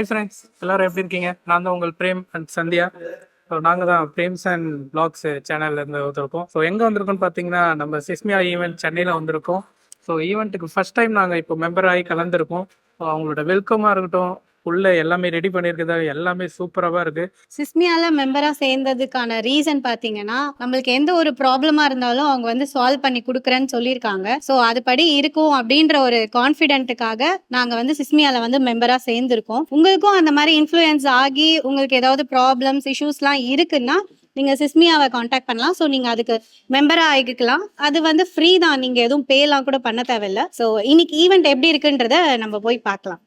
Hi friends, எல்லாரும் எப்படி இருக்கீங்க? நான் தான் உங்கள் பிரேம் அண்ட் சந்தியா. ஸோ நாங்கள் தான் பிரேம்ஸ் அண்ட் பிளாக்ஸ் சேனல்ல இருந்து வந்திருக்கோம். ஸோ எங்கே வந்திருக்கோம்னு பார்த்தீங்கன்னா, நம்ம சிஸ்மியா ஈவெண்ட் சென்னையில் வந்திருக்கோம். ஸோ ஈவெண்ட்டுக்கு ஃபர்ஸ்ட் டைம் நாங்கள் இப்போ மெம்பர் ஆகி கலந்துருக்கோம். ஸோ அவங்களோட வெல்கமாக இருக்கட்டும், உள்ள எல்லாமே ரெடி பண்ணியிருக்குதா, எல்லாமே சூப்பராக இருக்கு. சிஸ்மியால மெம்பரா சேர்ந்ததுக்கான ரீசன் பாத்தீங்கன்னா, நம்மளுக்கு எந்த ஒரு ப்ராப்ளமா இருந்தாலும் அவங்க வந்து சால்வ் பண்ணி கொடுக்குறேன்னு சொல்லியிருக்காங்க. ஸோ அதுபடி இருக்கும் அப்படின்ற ஒரு கான்ஃபிடென்ட்டுக்காக நாங்க வந்து சிஸ்மியால வந்து மெம்பரா சேர்ந்திருக்கோம். உங்களுக்கும் அந்த மாதிரி இன்ஃப்ளூயன்ஸ் ஆகி உங்களுக்கு ஏதாவது ப்ராப்ளம்ஸ் இஷ்யூஸ்லாம் இருக்குன்னா நீங்க சிஸ்மியாவை காண்டாக்ட் பண்ணலாம். ஸோ நீங்க அதுக்கு மெம்பரா ஆகிக்கலாம். அது வந்து ஃப்ரீ தான், நீங்க எதுவும் பேலாம் கூட பண்ண தேவையில்ல. ஸோ இன்னைக்கு ஈவெண்ட் எப்படி இருக்குன்றத நம்ம போய் பார்க்கலாம்.